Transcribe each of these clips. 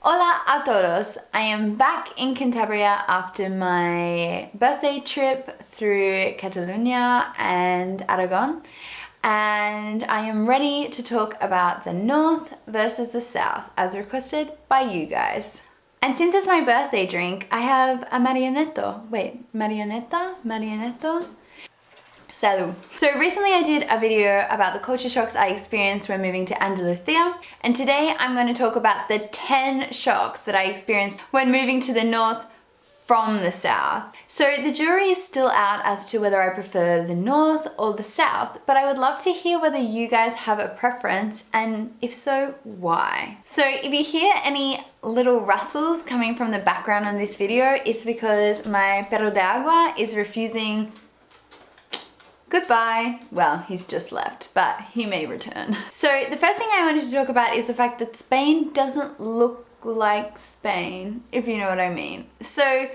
Hola a todos! I am back in Cantabria after my birthday trip through Catalonia and Aragon, and I am ready to talk about the north versus the south as requested by you guys. And since it's my birthday drink, I have a Marionetto. Wait, Marionetto? Salud. So recently I did a video about the culture shocks I experienced when moving to Andalusia, and today I'm going to talk about the 10 shocks that I experienced when moving to the north from the south. So the jury is still out as to whether I prefer the north or the south, but I would love to hear whether you guys have a preference, and if so, why? So if you hear any little rustles coming from the background on this video, it's because my perro de agua is refusing goodbye. Well, he's just left, but he may return. So the first thing I wanted to talk about is the fact that Spain doesn't look like Spain, if you know what I mean. So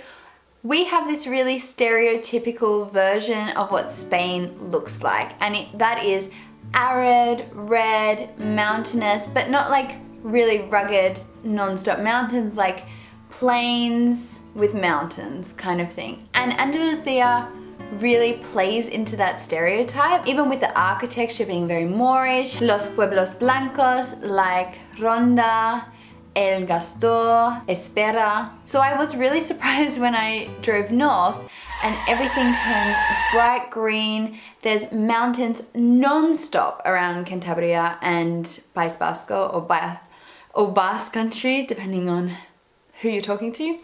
we have this really stereotypical version of what Spain looks like, and that is arid, red, mountainous, but not like really rugged, non-stop mountains, like plains with mountains kind of thing. And Andalusia really plays into that stereotype, even with the architecture being very Moorish, los pueblos blancos like Ronda, El Gastor, Espera. So I was really surprised when I drove north and everything turns bright green. There's mountains non-stop around Cantabria and País Vasco or Basque country, depending on who you're talking to.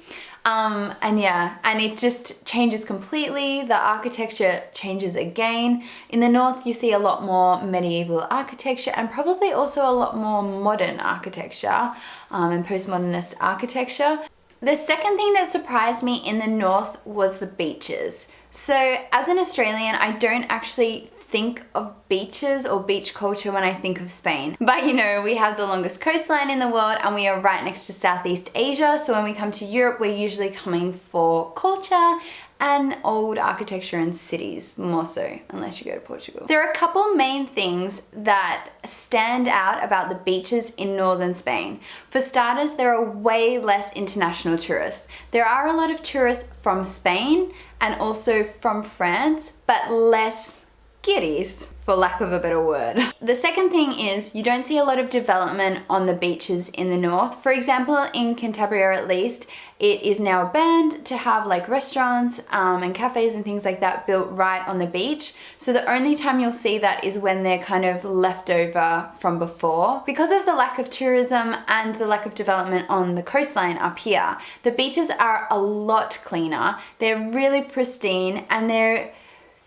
And it just changes completely. The architecture changes again. In the north, you see a lot more medieval architecture and probably also a lot more modern architecture and postmodernist architecture. The second thing that surprised me in the north was the beaches. So as an Australian, I don't actually think of beaches or beach culture when I think of Spain. But you know, we have the longest coastline in the world and we are right next to Southeast Asia. So when we come to Europe, we're usually coming for culture and old architecture and cities, more so, unless you go to Portugal. There are a couple main things that stand out about the beaches in northern Spain. For starters, there are way less international tourists. There are a lot of tourists from Spain and also from France, but less giddies, for lack of a better word. The second thing is you don't see a lot of development on the beaches in the north. For example, in Cantabria at least, it is now banned to have like restaurants and cafes and things like that built right on the beach. So the only time you'll see that is when they're kind of left over from before. Because of the lack of tourism and the lack of development on the coastline up here, the beaches are a lot cleaner. They're really pristine and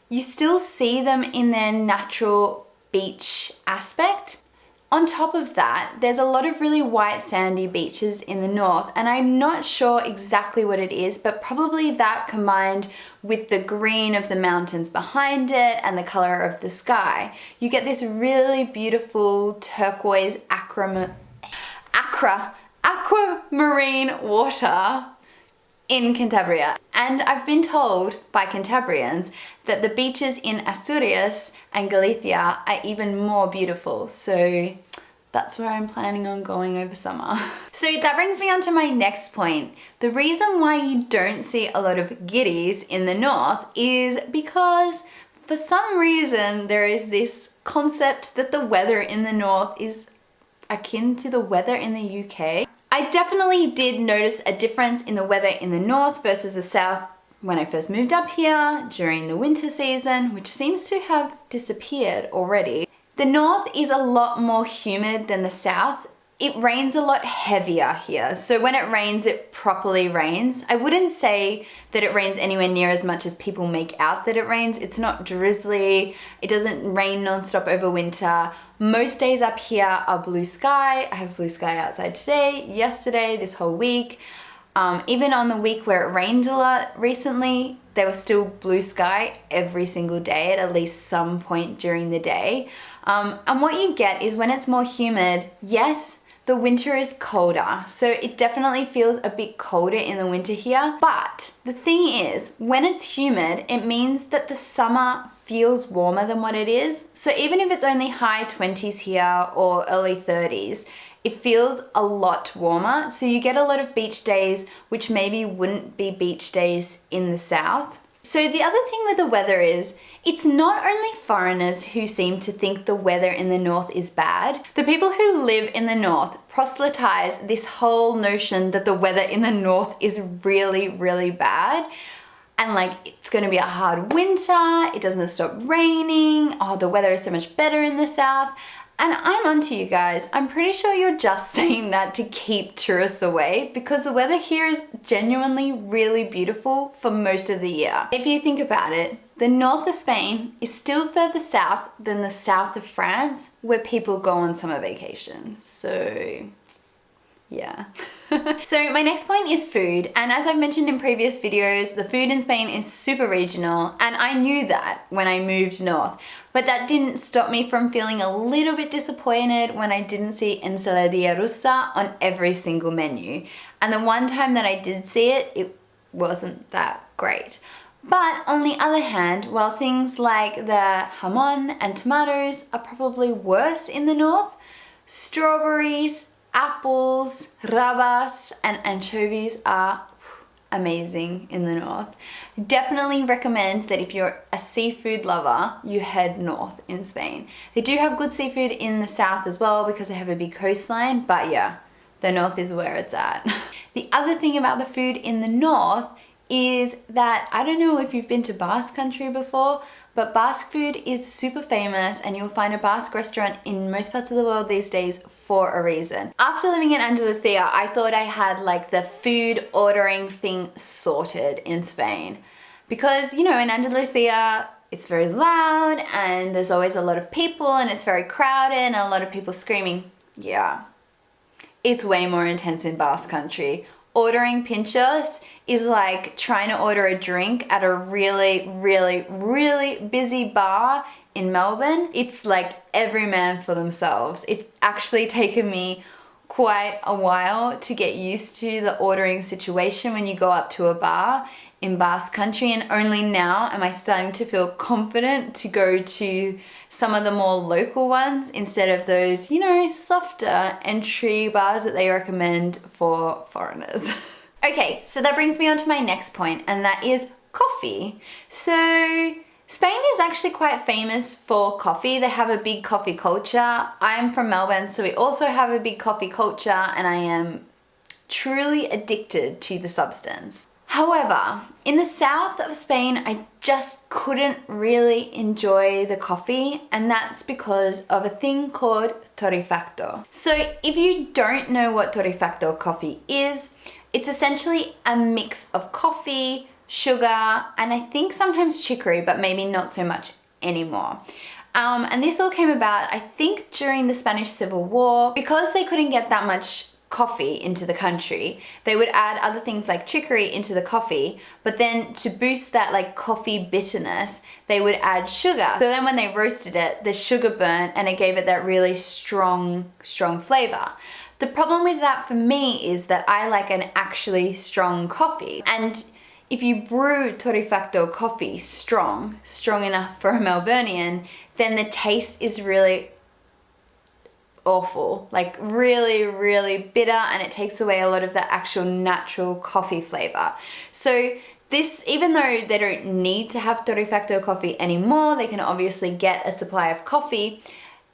you still see them in their natural beach aspect. On top of that, there's a lot of really white sandy beaches in the north, and I'm not sure exactly what it is, but probably that combined with the green of the mountains behind it and the color of the sky, you get this really beautiful turquoise aquamarine water in Cantabria. And I've been told by Cantabrians that the beaches in Asturias and Galicia are even more beautiful. So that's where I'm planning on going over summer. So that brings me on to my next point. The reason why you don't see a lot of giddies in the north is because for some reason there is this concept that the weather in the north is akin to the weather in the UK. I definitely did notice a difference in the weather in the north versus the south when I first moved up here during the winter season, which seems to have disappeared already. The north is a lot more humid than the south. It rains a lot heavier here. So when it rains, it properly rains. I wouldn't say that it rains anywhere near as much as people make out that it rains. It's not drizzly. It doesn't rain non-stop over winter. Most days up here are blue sky. I have blue sky outside today, yesterday, this whole week. Even on the week where it rained a lot recently, there was still blue sky every single day at least some point during the day. And what you get is when it's more humid, yes, the winter is colder. So it definitely feels a bit colder in the winter here. But the thing is, when it's humid, it means that the summer feels warmer than what it is. So even if it's only high 20s here or early 30s, it feels a lot warmer. So you get a lot of beach days, which maybe wouldn't be beach days in the south. So the other thing with the weather is, it's not only foreigners who seem to think the weather in the north is bad. The people who live in the north proselytize this whole notion that the weather in the north is really, really bad. And like, it's gonna be a hard winter, it doesn't stop raining, oh, the weather is so much better in the south. And I'm onto you guys. I'm pretty sure you're just saying that to keep tourists away, because the weather here is genuinely really beautiful for most of the year. If you think about it, the north of Spain is still further south than the south of France, where people go on summer vacation. So yeah. So my next point is food, and as I've mentioned in previous videos, the food in Spain is super regional, and I knew that when I moved north, but that didn't stop me from feeling a little bit disappointed when I didn't see ensaladilla rusa on every single menu. And the one time that I did see it, it wasn't that great. But on the other hand, while things like the jamón and tomatoes are probably worse in the north, strawberries, apples, rabas, and anchovies are amazing in the north. Definitely recommend that if you're a seafood lover, you head north in Spain. They do have good seafood in the south as well because they have a big coastline, but yeah, the north is where it's at. The other thing about the food in the north is that, I don't know if you've been to Basque country before, but Basque food is super famous, and you'll find a Basque restaurant in most parts of the world these days for a reason. After living in Andalusia, I thought I had like the food ordering thing sorted in Spain. Because, you know, in Andalusia, it's very loud and there's always a lot of people and it's very crowded and a lot of people screaming. Yeah, it's way more intense in Basque country. Ordering pinchos is like trying to order a drink at a really, really, really busy bar in Melbourne. It's like every man for themselves. It's actually taken me quite a while to get used to the ordering situation when you go up to a bar in Basque country, and only now am I starting to feel confident to go to some of the more local ones instead of those, you know, softer entry bars that they recommend for foreigners. Okay, so that brings me on to my next point, and that is coffee. So Spain is actually quite famous for coffee. They have a big coffee culture. I'm from Melbourne, so we also have a big coffee culture, and I am truly addicted to the substance. However, in the south of Spain, I just couldn't really enjoy the coffee, and that's because of a thing called torrefacto. So if you don't know what torrefacto coffee is, it's essentially a mix of coffee, sugar, and I think sometimes chicory, but maybe not so much anymore. And this all came about, I think, during the Spanish Civil War. Because they couldn't get that much coffee into the country, they would add other things like chicory into the coffee, but then to boost that like coffee bitterness, they would add sugar. So then when they roasted it, the sugar burnt and it gave it that really strong flavor. The problem with that for me is that I like an actually strong coffee, and if you brew torrefacto coffee strong enough for a Melburnian, then the taste is really awful, like really, really bitter, and it takes away a lot of the actual natural coffee flavor. So this, even though they don't need to have torrefacto coffee anymore, they can obviously get a supply of coffee.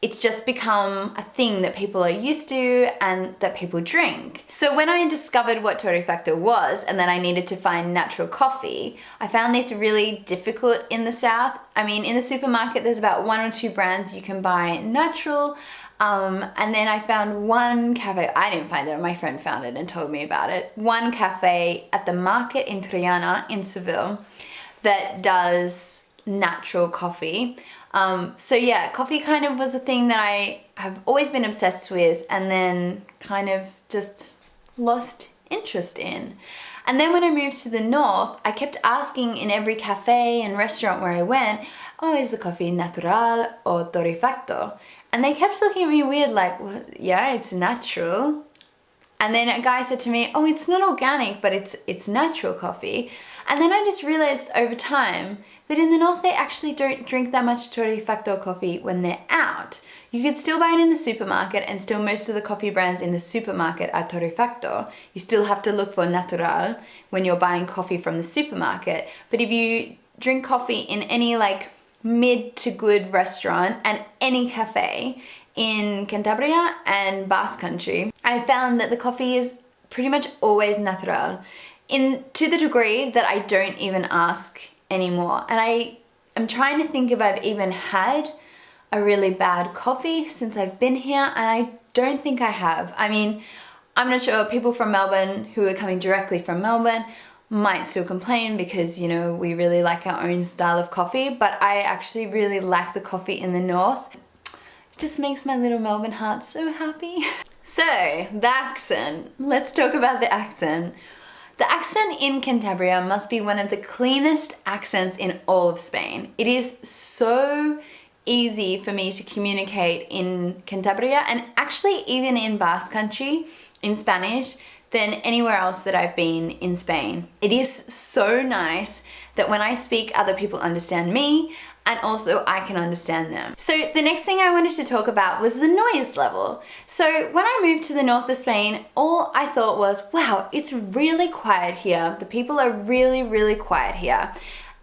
It's just become a thing that people are used to and that people drink. So when I discovered what torrefacto was and that I needed to find natural coffee, I found this really difficult in the south. I mean, in the supermarket, there's about 1 or 2 brands you can buy natural. And then I found one cafe, I didn't find it, my friend found it and told me about it. One cafe at the market in Triana in Seville that does natural coffee. So yeah, coffee kind of was a thing that I have always been obsessed with and then kind of just lost interest in. And then when I moved to the north, I kept asking in every cafe and restaurant where I went, oh, is the coffee natural or torrefacto? And they kept looking at me weird like, well, yeah, it's natural. And then a guy said to me, oh, it's not organic, but it's natural coffee. And then I just realized over time that in the north they actually don't drink that much torrefacto coffee when they're out. You could still buy it in the supermarket, and still most of the coffee brands in the supermarket are torrefacto. You still have to look for natural when you're buying coffee from the supermarket. But if you drink coffee in any like mid to good restaurant and any cafe in Cantabria and Basque Country, I found that the coffee is pretty much always natural, to the degree that I don't even ask anymore. And I'm trying to think if I've even had a really bad coffee since I've been here, and I don't think I have. I mean, I'm not sure, people from Melbourne who are coming directly from Melbourne might still complain because, you know, we really like our own style of coffee, but I actually really like the coffee in the north. It just makes my little Melbourne heart so happy. So, the accent. Let's talk about the accent. The accent in Cantabria must be one of the cleanest accents in all of Spain. It is so easy for me to communicate in Cantabria, and actually even in Basque Country in Spanish, than anywhere else that I've been in Spain. It is so nice that when I speak, other people understand me, and also I can understand them. So the next thing I wanted to talk about was the noise level. So when I moved to the north of Spain, all I thought was, wow, it's really quiet here. The people are really, really quiet here.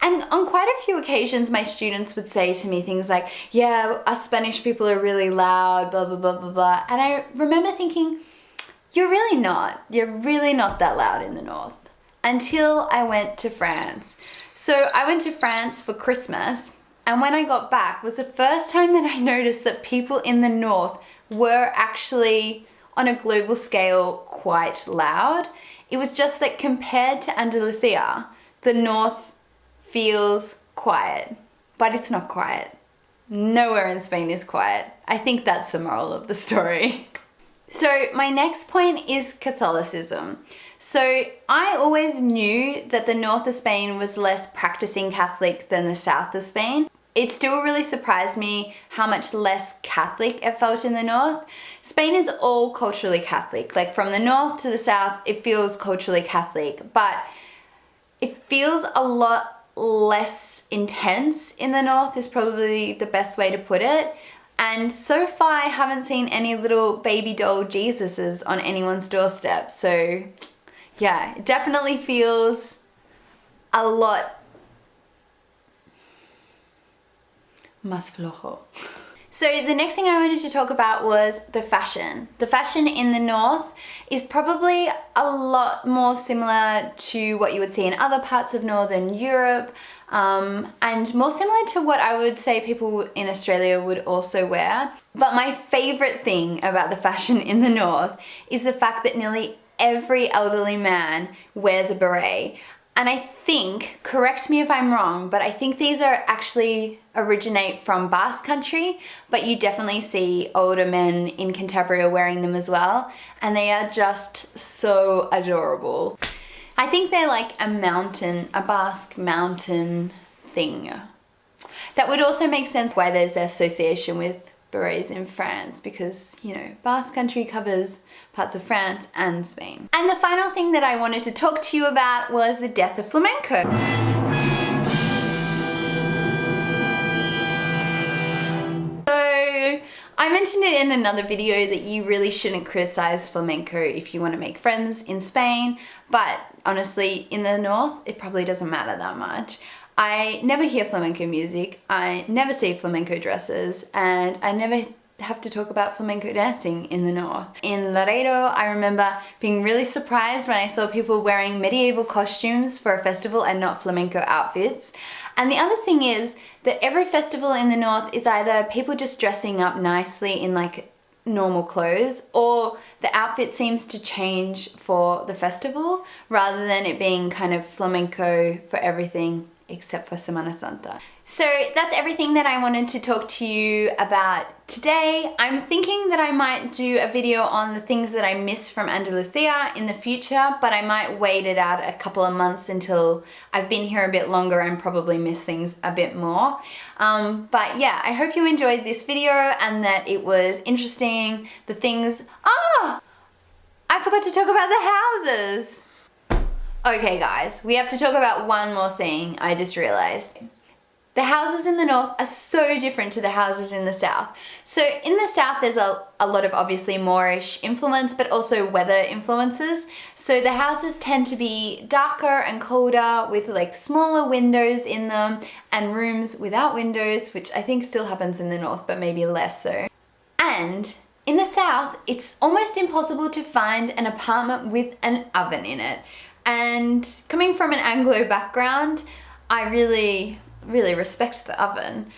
And on quite a few occasions, my students would say to me things like, yeah, us Spanish people are really loud, blah, blah, blah, blah, blah. And I remember thinking, you're really not that loud in the north. Until I went to France. So I went to France for Christmas, and when I got back was the first time that I noticed that people in the north were actually, on a global scale, quite loud. It was just that compared to Andalusia, the north feels quiet, but it's not quiet. Nowhere in Spain is quiet. I think that's the moral of the story. So my next point is Catholicism. So I always knew that the north of Spain was less practicing Catholic than the south of Spain. It still really surprised me how much less Catholic it felt in the north. Spain is all culturally Catholic. Like from the north to the south, it feels culturally Catholic, but it feels a lot less intense in the north is probably the best way to put it. And so far I haven't seen any little baby doll Jesuses on anyone's doorstep. So yeah, it definitely feels a lot más flojo. So the next thing I wanted to talk about was the fashion. The fashion in the north is probably a lot more similar to what you would see in other parts of Northern Europe, and more similar to what I would say people in Australia would also wear. But my favorite thing about the fashion in the north is the fact that nearly every elderly man wears a beret. And I think, correct me if I'm wrong, but I think these are actually originate from Basque Country, but you definitely see older men in Cantabria wearing them as well, and they are just so adorable. I think they're like a Basque mountain thing. That would also make sense why there's an association with berets in France, because, you know, Basque Country covers parts of France and Spain. And the final thing that I wanted to talk to you about was the death of flamenco. So I mentioned it in another video that you really shouldn't criticize flamenco if you want to make friends in Spain, but honestly, in the north, it probably doesn't matter that much. I never hear flamenco music, I never see flamenco dresses, and I never have to talk about flamenco dancing in the north. In Laredo, I remember being really surprised when I saw people wearing medieval costumes for a festival and not flamenco outfits. And the other thing is that every festival in the north is either people just dressing up nicely in like normal clothes, or the outfit seems to change for the festival rather than it being kind of flamenco for everything except for Semana Santa. So that's everything that I wanted to talk to you about today. I'm thinking that I might do a video on the things that I miss from Andalusia in the future, but I might wait it out a couple of months until I've been here a bit longer and probably miss things a bit more. But yeah, I hope you enjoyed this video and that it was interesting. The things, I forgot to talk about the houses. Okay guys, we have to talk about one more thing I just realized. The houses in the north are so different to the houses in the south. So in the south there's a lot of obviously Moorish influence, but also weather influences. So the houses tend to be darker and colder with like smaller windows in them and rooms without windows, which I think still happens in the north, but maybe less so. And in the south, it's almost impossible to find an apartment with an oven in it. And coming from an Anglo background, I really respect the oven.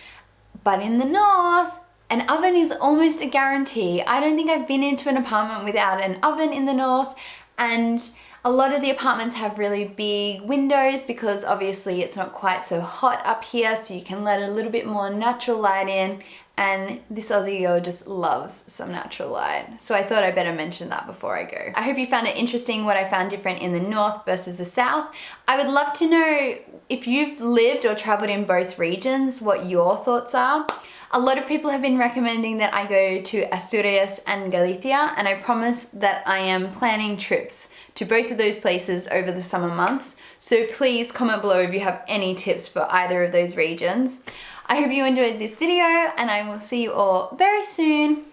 But in the north, an oven is almost a guarantee. I don't think I've been into an apartment without an oven in the north, and a lot of the apartments have really big windows because obviously it's not quite so hot up here, so you can let a little bit more natural light in, and this Aussie girl just loves some natural light. So I thought I better mention that before I go. I hope you found it interesting what I found different in the north versus the south. I would love to know if you've lived or traveled in both regions, what your thoughts are. A lot of people have been recommending that I go to Asturias and Galicia, and I promise that I am planning trips to both of those places over the summer months. So please comment below if you have any tips for either of those regions. I hope you enjoyed this video, and I will see you all very soon.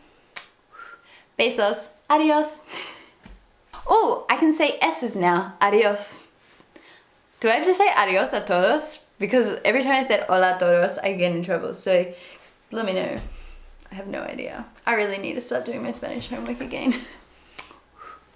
Besos. Adios. Oh, I can say S's now. Adios. Do I have to say adios a todos? Because every time I said hola a todos, I get in trouble. So let me know. I have no idea. I really need to start doing my Spanish homework again.